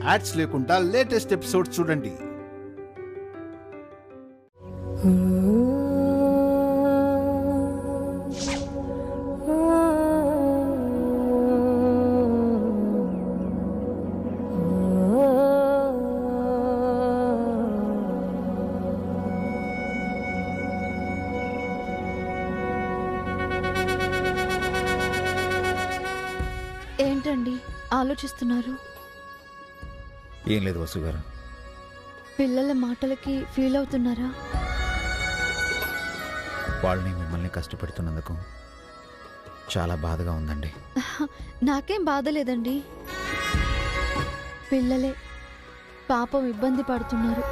Ads లేకుండా latest episode చూడండి. ఏంటండి ఆలోచిస్తున్నారు? ఏం లేదు వసు గారు. పిల్లల మాటలకి ఫీల్ అవుతున్నారా? వాళ్ళని మిమ్మల్ని కష్టపెడుతున్నందుకు చాలా బాధగా ఉందండి. నాకేం బాధ లేదండి. పిల్లలే పాపం ఇబ్బంది పడుతున్నారు.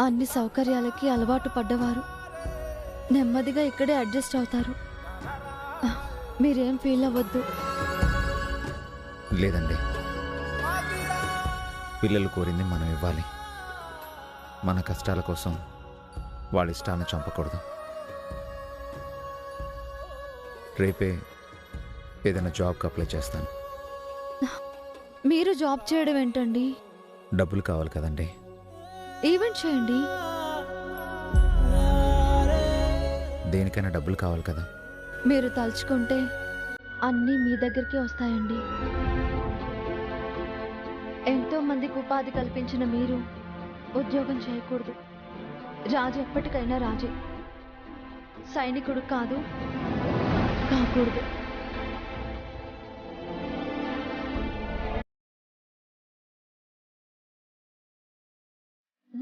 అన్ని సౌకర్యాలకి అలవాటు పడ్డవారు నెమ్మదిగా ఇక్కడే అడ్జస్ట్ అవుతారు. మీరేం ఫీల్ అవ్వద్దు. లేదండి, పిల్లలు కోరింది మనం ఇవ్వాలి. మన కష్టాల కోసం వాళ్ళ ఇష్టాన్ని చంపకూడదు. రేపే ఏదైనా జాబ్కి అప్లై చేస్తాను. మీరు జాబ్ చేయడం ఏంటండి? డబ్బులు కావాలి కదండి. ఈవెంట్ చేయండి. దేనికైనా డబ్బులు కావాలి కదా. మీరు తలుచుకుంటే అన్నీ మీ దగ్గరికి వస్తాయండి. ఎంతో మందికి ఉపాధి కల్పించిన మీరు ఉద్యోగం చేయకూడదు. రాజు ఎప్పటికైనా రాజే, సైనికుడు కాదు, కాకూడదు.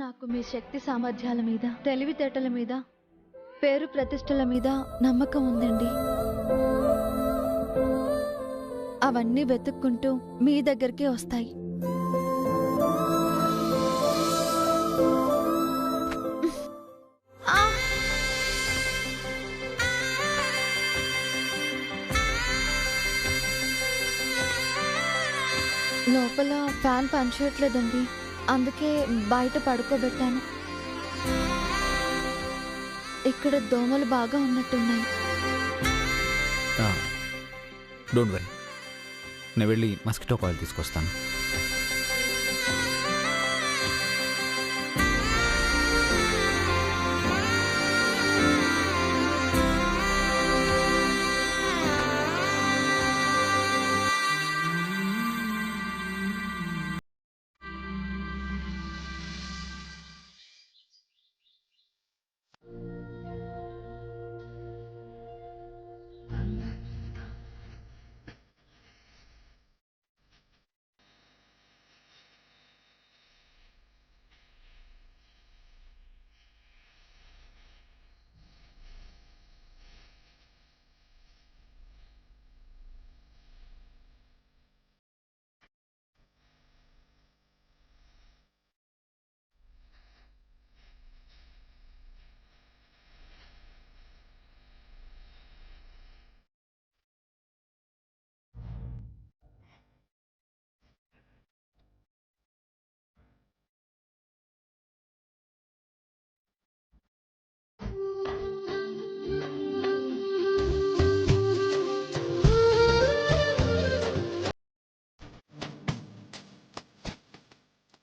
నాకు మీ శక్తి సామర్థ్యాల మీద, తెలివితేటల మీద, పేరు ప్రతిష్టల మీద నమ్మకం ఉందండి. అవన్నీ వెతుక్కుంటూ మీ దగ్గరికి వస్తాయి. లోపల ఫ్యాన్ పనిచేయట్లేదండి, అందుకే బయట పడుకోబెట్టాను. ఇక్కడ దోమలు బాగా ఉన్నట్టున్నాయి. డోంట్ వరీ, నేను వెళ్ళి మస్కిటో కాయిల్ తీసుకొస్తాను.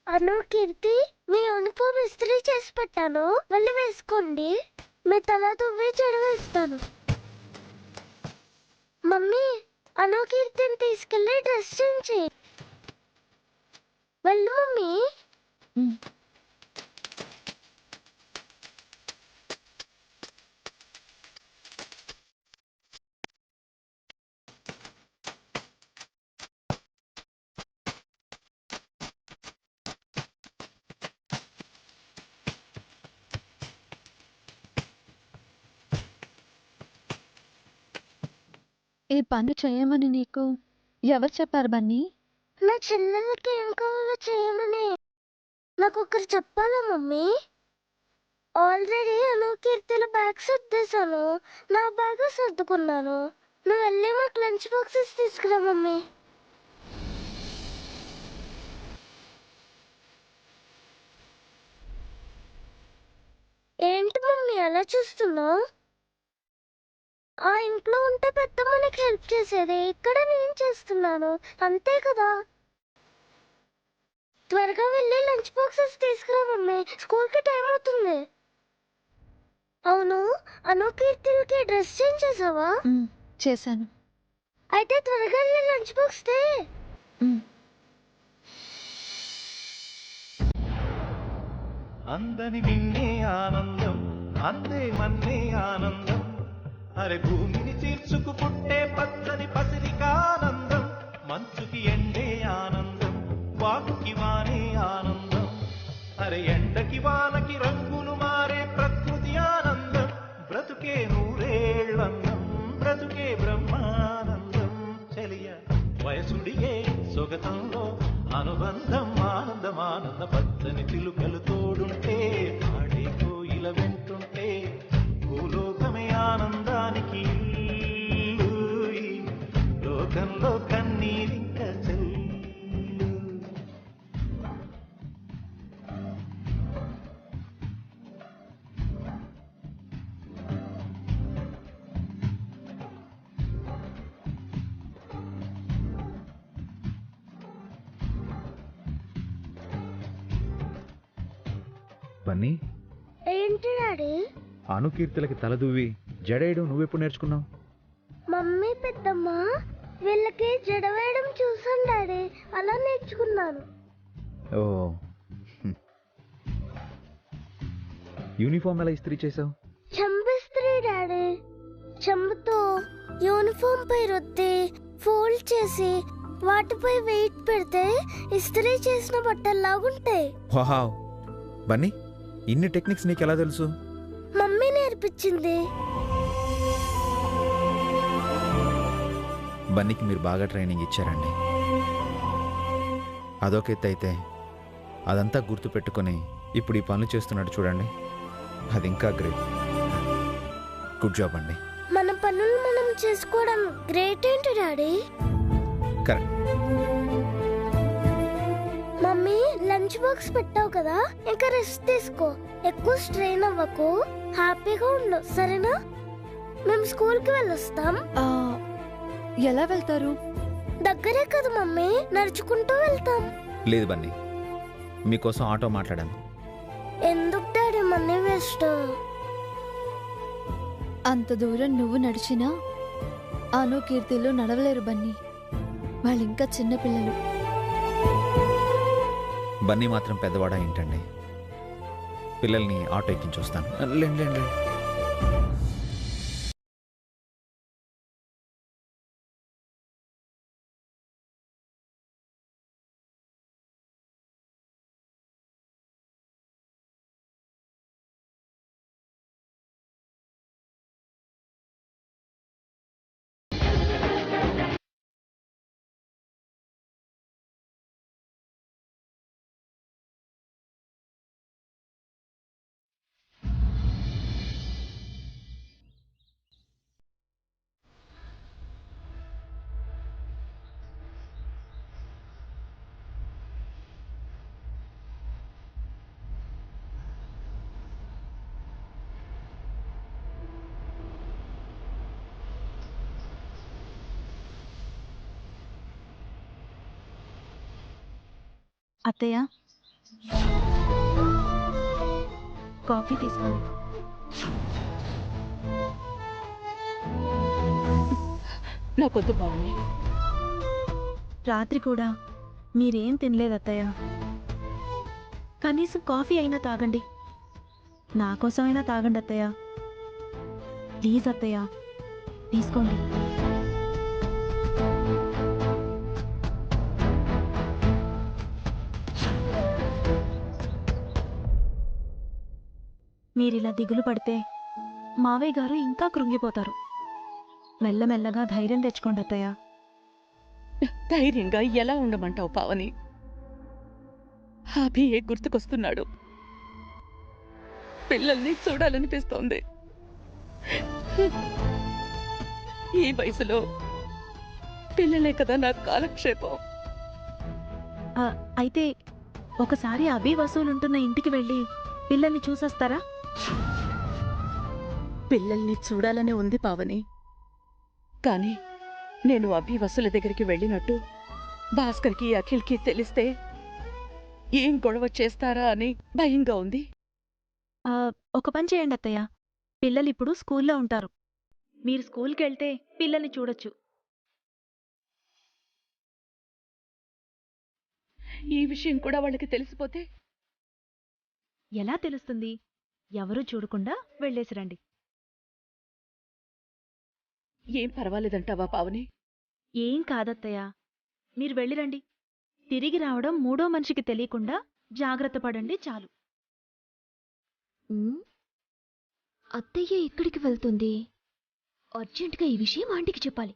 అను, కీర్తి, మీ యూనిఫామ్ ఇస్త్రీ చేసి పెట్టాను, వెళ్ళి వేసుకోండి. మీ తల దువ్వి చెడు వేస్తాను. మమ్మీ, అను కీర్తిని తీసుకెళ్ళి డ్రెస్ చేంజ్ చేయి. వెళ్ళు మమ్మీ. ఈ పని చేయమని నీకు ఎవరు చెప్పారు బన్నీ? నా చెల్లెలకి ఏం కావాలో చేయమని నాకు ఒకరు చెప్పాలా మమ్మీ? ఆల్రెడీ అను కీర్తిల బ్యాగ్ సర్దేశాను, నా బ్యాగ్ సర్దుకున్నాను. నువ్వు వెళ్ళి మాకు లంచ్ బాక్సెస్ తీసుకురా మమ్మీ. ఏంటి మమ్మీ అలా చూస్తున్నావు? ఆ ఇంట్లో ఉంటే పెద్ద మనకి హెల్ప్ చేసేది, ఇక్కడ నేను చేస్తున్నాను, అంతే కదా. త్వరగా వెళ్ళి లంచ్ బాక్సెస్ తీసుకురా మమ్మీ, స్కూల్కి టైం అవుతుంది. అవును, అనుకీర్తికి డ్రెస్ చేంజ్ చేసావా? చేశాను. అయితే త్వరగా వెళ్ళి లంచ్ బాక్స్ తే. అందని నిన్నే ఆనందం, అందే మన్నే ఆనందం, అరే భూమిని చీల్చుకు పుట్టే పచ్చని పసిరికానందం, మంచుకి ఎండే ఆనందం, వాకుకి వానే ఆనందం, అరే ఎండకి వానకి రంగులు మారే ప్రకృతి ఆనందం, బ్రతుకే నూరేళ్ళందం, బ్రతుకే బ్రహ్మానందం, చెలియ వయసుడియే సొగతంలో అనుబంధం, ఆనందం ఆనంద పచ్చని చిలుకలు తోడుంటే, ఆడే కోయిల వెంటుంటే, భూలోకమే ఆనందానికి ఇల్లు, ఈ లోకంలో కన్నీరింక చెల్లు. బన్నీ, ఏంటి డాడీ? అనుకీర్తులకి తలదూవి జడేయడం నువ్వెప్పుడు నేర్చుకున్నావు? మమ్మీ పెద్దమ్మ వీళ్ళకి జడ వేయడం చూసాను డాడీ, అలా నేర్చుకున్నాను. ఓ, యూనిఫామ్ ఎలా ఇస్త్రీ చేసావు? చెంబిస్త్రీ డాడీ. చెంబుతో యూనిఫామ్ పై రుద్ది ఫోల్డ్ చేసి వాటిపై వెయిట్ పెడితే ఇస్త్రీ చేసిన బట్టల్లాగుంటాయి. వావ్, బన్నీ ఇన్ని టెక్నిక్స్ నీకు ఎలా తెలుసు? మమ్మీ నేర్పించింది. బన్నీకి మీరు బాగా ట్రైనింగ్ ఇచ్చారండి. అదొక ఎత్తు అయితే అదంతా గుర్తుపెట్టుకొని ఇప్పుడు ఈ పనులు చేస్తున్నాడు చూడండి, అది ఇంకా గ్రేట్. గుడ్ జాబ్ అండి. మన పనులు మనం చేసుకోవడం గ్రేట్ ఏంటి daddy? Correct. Mummy lunch box పెట్టావు కదా, ఇంకా రెస్ట్ తీసుకో, ఎక్కువ స్ట్రెయిన్ అవ్వకు, హ్యాపీగా ఉండు, సరేనా? మేము స్కూల్కి వెళ్ళొస్తాం. ఎలా వెళ్తారు? దగ్గరే కదా మమ్మీ, నడుచుకుంటూ వెళ్తాం. లేదు బన్నీ, మీకోసం ఆటో మాట్లాడాను. ఎందుకు డాడీ మనీ వేస్ట్? అంత దూరం నువ్వు నడిచినా అను కీర్తిలు నడవలేరు బన్నీ, వాళ్ళు ఇంకా చిన్నపిల్లలు. బన్నీ మాత్రం పెద్దవాడా ఏంటండి? పిల్లల్ని ఆటో ఎక్కించి వస్తాను. లేండి లేండి. అత్తయ్య, కాఫీ తీసుకోండి. నాకొద్దు బాగుంది. రాత్రి కూడా మీరేం తినలేదు అత్తయ్య, కనీసం కాఫీ అయినా తాగండి. నా కోసమైనా తాగండి అత్తయ్య, ప్లీజ్ అత్తయ్య, తీసుకోండి. మీరిలా దిగులు పడితే మావయ్య గారు ఇంకా కృంగిపోతారు. మెల్లమెల్లగా ధైర్యం తెచ్చుకోండి అత్తయ్య. ధైర్యంగా ఎలా ఉండమంటావు పావని? అభియే గుర్తుకొస్తున్నాడు. పిల్లల్ని చూడాలనిపిస్తోంది. ఈ వయసులో పిల్లలే కదా నా కాలక్షేపం. అయితే ఒకసారి అభి వసూలుంటున్న ఇంటికి వెళ్ళి పిల్లల్ని చూసొస్తారా? పిల్లల్ని చూడాలనే ఉంది పావని, కానీ నేను అభి వసూల దగ్గరికి వెళ్ళినట్టు భాస్కర్కి అఖిల్కి తెలిస్తే ఏం గొడవ చేస్తారా అని భయంగా ఉంది. ఒక పని చేయండి అత్తయ్య, పిల్లలిప్పుడు స్కూల్లో ఉంటారు. మీరు స్కూల్కి వెళ్తే పిల్లల్ని చూడొచ్చు. ఈ విషయం కూడా వాళ్ళకి తెలిసిపోతే ఎలా తెలుస్తుంది? ఎవరూ చూడకుండా వెళ్ళేసిరండి. ఏం పర్వాలేదంటావా పావని? ఏం కాదత్తయ్య, మీరు వెళ్ళిరండి. తిరిగి రావడం మూడో మనిషికి తెలియకుండా జాగ్రత్త పడండి చాలు. అత్తయ్య ఎక్కడికి వెళ్తుంది? అర్జెంటుగా ఈ విషయం ఆంటీకి చెప్పాలి.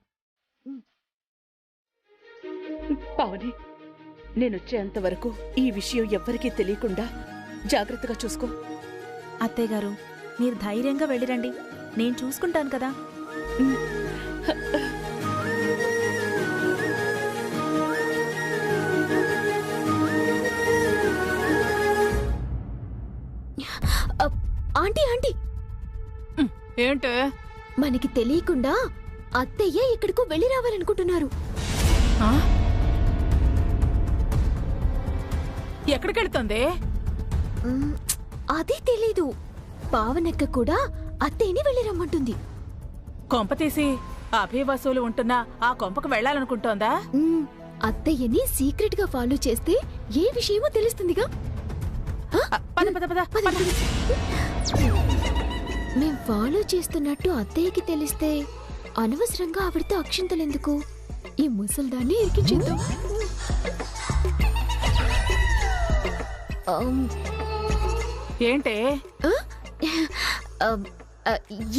పావని, నేనొచ్చేంత వరకు ఈ విషయం ఎవ్వరికీ తెలియకుండా జాగ్రత్తగా చూసుకో. అత్తయ్య గారు, మీరు ధైర్యంగా వెళ్ళిరండి, నేను చూసుకుంటాను కదా. ఆంటీ ఆంటీ, ఏంటే? మనకి తెలియకుండా అత్తయ్య ఇక్కడికి వెళ్ళి రావాలనుకుంటున్నారు. ఎక్కడికెళ్తుంది? అది తెలీదు. పావనక్క కూడా అత్తయ్యని వెళ్ళి రమ్మంటుంది. కొంప తీసి అభయ వసూలు ఉంటున్నా ఆ కొంపకు వెళ్ళాలనుకుంటోందా? అత్తయ్యని సీక్రెట్ గా ఫాలో చేస్తే ఏ విషయమో తెలుస్తుందిగా. పద పద పద పద. మేం ఫాలో చేస్తున్నట్టు అత్తయ్యకి తెలిస్తే అనవసరంగా ఆవిడతో అక్షింతలెందుకు? ఈ ముసల్దాన్ని ఇరికించేద్దాం. ఏంటే?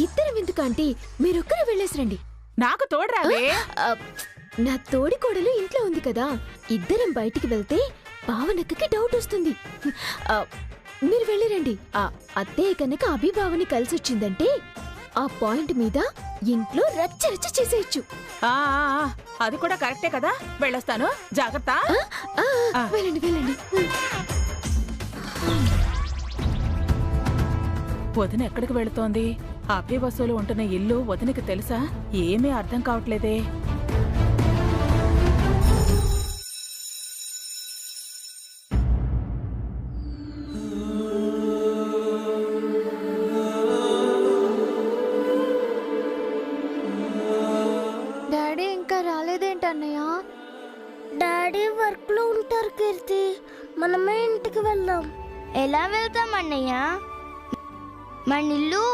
ఇద్దరం ఎందుకు ఆంటీ, మీరొక్కరే వెళ్ళేసిరండి. నాకు తోడురావే. నా తోడి కోడలు ఇంట్లో ఉంది కదా, ఇద్దరం బయటికి వెళ్తే భావనక్కకి డౌట్ వస్తుంది. మీరు వెళ్ళిరండి. అత్తయ్య కనుక అభిభావని కలిసొచ్చిందంటే ఆ పాయింట్ మీద ఇంట్లో రచ్చరచ్చ చేసేయచ్చు. అది కూడా కరెక్టే కదా. వెళ్ళొస్తాను, జాగ్రత్త. వెళ్ళండి వెళ్ళండి. వదిన ఎక్కడికి వెళుతోంది? అభయ వసూలు ఉంటున్న ఇల్లు వదినకి తెలుసా? ఏమీ అర్థం కావట్లేదే. డాడీ ఇంకా రాలేదేంటన్నయ్య? డాడీ వర్క్ లో ఉంటారు కీర్తి, మనమే ఇంటికి వెళ్దాం. ఎలా వెళ్తాం అన్నయ్య? మన ఇల్లు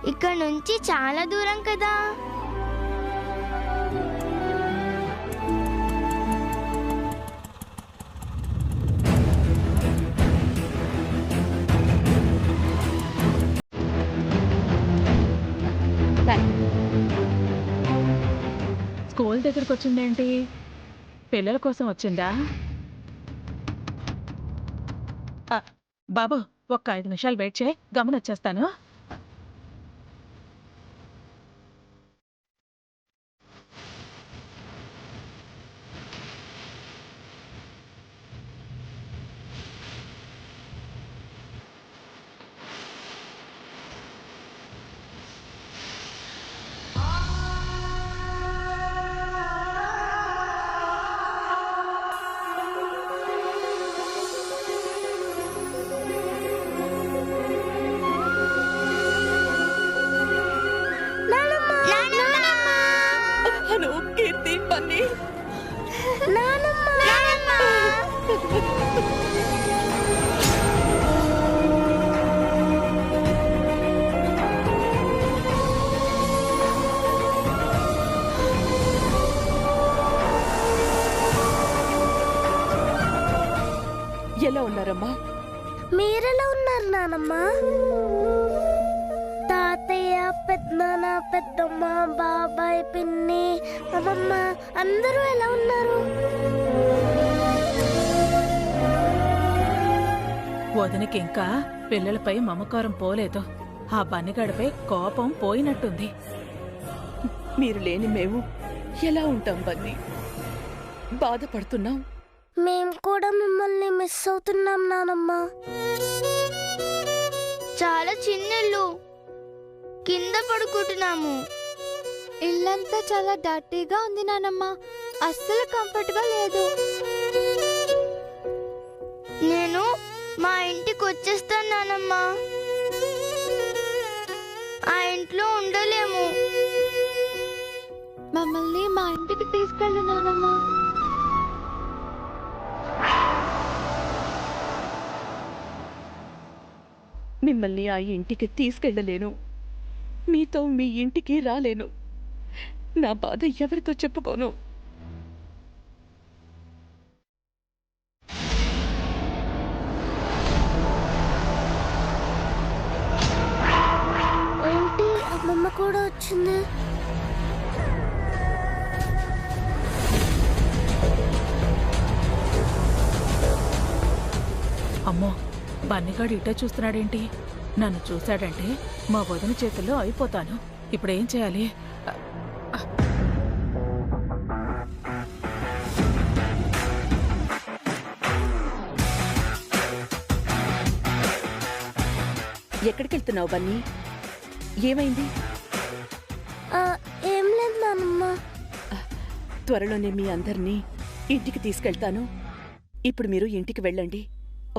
ఇక్కడ నుంచి చాలా దూరం కదా. స్కూల్ దగ్గరకు వచ్చిందేంటి? పిల్లల కోసం వచ్చిందా? బాబు, ఒక్క 5 నిమిషాలు వెయిట్ చేయి, గమనొచ్చేస్తాను. కీర్తి, పన్ని, ఎలా ఉన్నారమ్మా? మీరెలా ఉన్నారు నానమ్మ? తాతయ్య, పెద్దనాన్న, పెద్దమ్మ, బాబాయ్, పిన్ని, అమ్మమ్మ అందరూ ఎలా ఉన్నారు? వదినకి ఇంకా పిల్లలపై మమకారం పోలేదు. ఆ బన్నిగాడిపై కోపం పోయినట్టుంది. మీరు లేని మేము ఎలా ఉంటాం బన్నీ? బాధపడుతున్నాం. మేం కూడా మిమ్మల్ని మిస్ అవుతున్నాం నానమ్మ. చాలా చిన్నళ్ళు, కింద పడుకుంటున్నాము. ఇల్లంతా చాలా డర్టీగా ఉంది నానమ్మ, అస్సలు కంఫర్ట్ గా లేదు. తీసుకెళ్ళు నానమ్మ. మిమ్మల్ని ఆ ఇంటికి తీసుకెళ్ళలేను, మీతో మీ ఇంటికి రాలేను. నా బాధ ఎవరితో చెప్పుకోను. ఏంటి అమ్మమ్మ కూడా వచ్చింది? అమ్మో, బన్నీగాడు ఇటే చూస్తున్నాడేంటి? నన్ను చూశాడంటే మా వదిన చేతుల్లో అయిపోతాను. ఇప్పుడేం చేయాలి? ఎక్కడికి వెళ్తున్నావు బన్నీ? ఏమైంది? ఏం లేదు నానమ్మ. త్వరలోనే మీ అందరినీ ఇంటికి తీసుకెళ్తాను. ఇప్పుడు మీరు ఇంటికి వెళ్ళండి,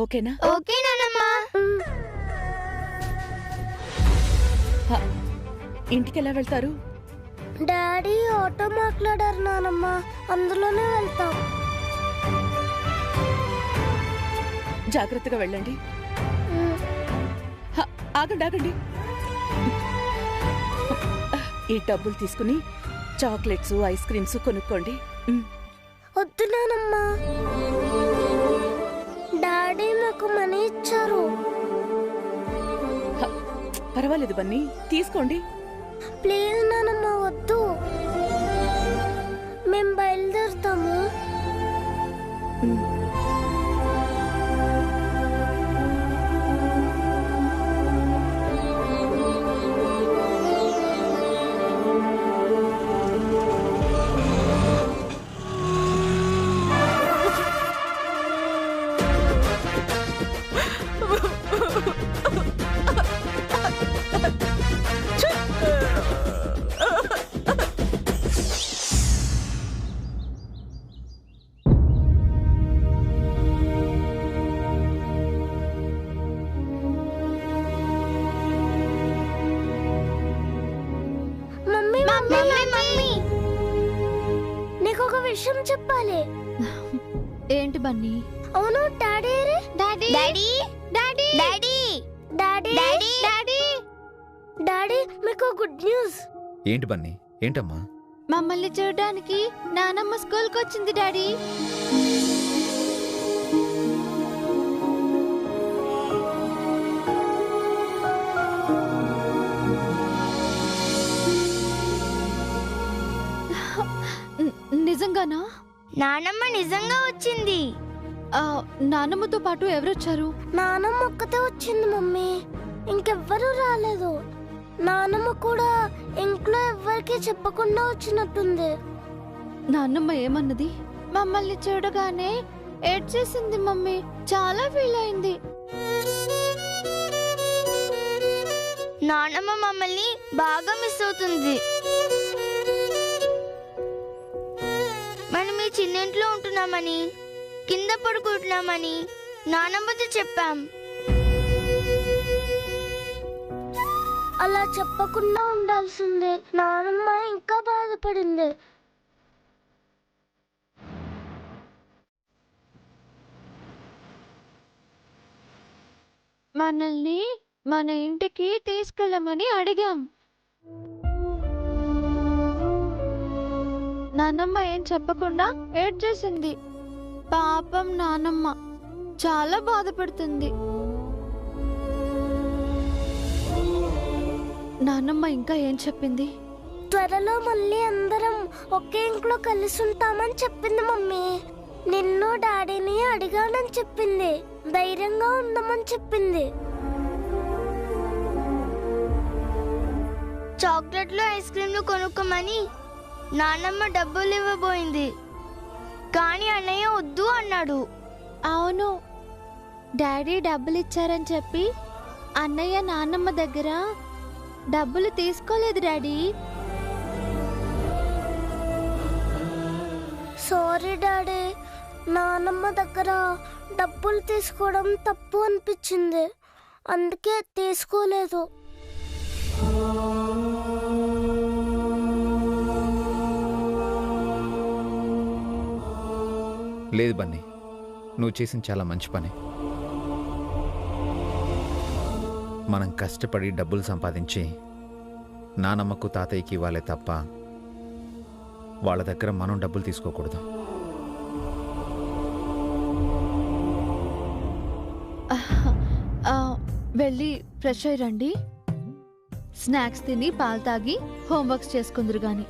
ఓకేనా? ఓకే నానమ్మ. ఇంటికి ఎలా వెళ్తారు? డాడీ ఆటో మాట్లాడారు నానమ్మ, అందులోనే వెళ్తాం. జాగ్రత్తగా వెళ్ళండి. ఆగండి ఆగండి. ఈ డబ్బులు తీసుకుని చాక్లెట్స్, ఐస్ క్రీమ్స్ కొనుక్కోండి. వద్దు నానమ్మ, డాడీ నాకు మనీ ఇచ్చారు. పర్వాలేదు బన్నీ, తీసుకోండి. ప్లీజ్ నానమ్మ వద్దు, మేం బయలుదేరుతాము. నీకు ఒక విషయం చెప్పాలి. ఏంటి బన్నీ? అవును, daddy daddy daddy daddy daddy daddy daddy daddy daddy మీకు గుడ్ న్యూస్. ఏంటి బన్నీ? ఏంటమ్మా? మమ్మల్ని చూడడానికి నానమ్మ స్కూల్కి వచ్చింది డాడీ. నిజంగానా? నానమ్మ నిజంగా వచ్చింది. నానమ్మతో పాటు ఎవరొచ్చారు? నానమ్మ ఒక్కతే వచ్చింది మమ్మీ, ఇంకెవ్వరూ రాలేదు. నానమ్మ కూడా ఇంట్లో ఎవ్వరికి చెప్పకుండా వచ్చినట్టుంది. నాన్నమ్మ ఏమన్నది? మమ్మల్ని చూడగానే ఏడ్చేసింది మమ్మీ, చాలా ఫీల్ అయింది. నానమ్మ మమ్మల్ని బాగా మిస్ అవుతుంది. మనం ఈ చిన్నింట్లో ఉంటున్నామని, కింద పడుకుంటున్నామని నానమ్మతో చెప్పాం. అలా చెప్పకుండా ఉండాల్సిందే. నానమ్మ ఇంకా బాధపడింది. మనల్ని మన ఇంటికి తీసుకెళ్ళమని అడిగాం. నానమ్మ ఏం చెప్పకుండా ఏడ్చేసింది. పాపం నానమ్మ చాలా బాధపడుతుంది. నాన్నమ్మ ఇంకా ఏం చెప్పింది? త్వరలో మళ్ళీ అందరం ఒకే ఇంట్లో కలిసి ఉంటామని చెప్పింది మమ్మీ. నిన్ను డాడీని అడిగానని చెప్పింది. ధైర్యంగా ఉండమని చెప్పింది. చాక్లెట్లు, ఐస్ క్రీమ్లు కొనుక్కోమని నానమ్మ డబ్బులు ఇవ్వబోయింది, కానీ అన్నయ్య వద్దు అన్నాడు. అవును, డాడీ డబ్బులు ఇచ్చారని చెప్పి అన్నయ్య నాన్నమ్మ దగ్గర డబ్బులు తీసుకోలేదు డాడీ. సారీ డాడీ, నానమ్మ దగ్గర డబ్బులు తీసుకోవడం తప్పు అనిపించింది, అందుకే తీసుకోలేదు. లేదు బన్నీ, నువ్వు చేసిన చాలా మంచి పని. మనం కష్టపడి డబ్బులు సంపాదించి నానమ్మకు తాతయ్యకి ఇవ్వాలే తప్ప వాళ్ళ దగ్గర మనం డబ్బులు తీసుకోకూడదు. వెళ్ళి ఫ్రెష్ అయ్యి రండి. స్నాక్స్ తిని పాలు తాగి హోంవర్క్స్ చేసుకుందరు గాని.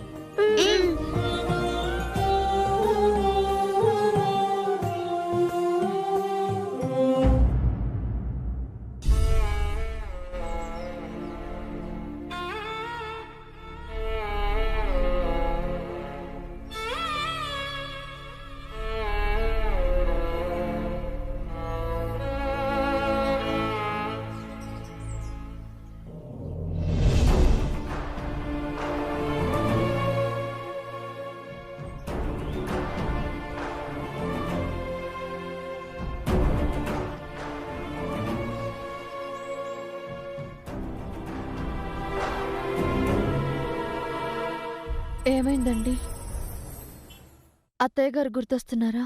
ఏమైందండి? అత్తయ్య గారు గుర్తొస్తున్నారా?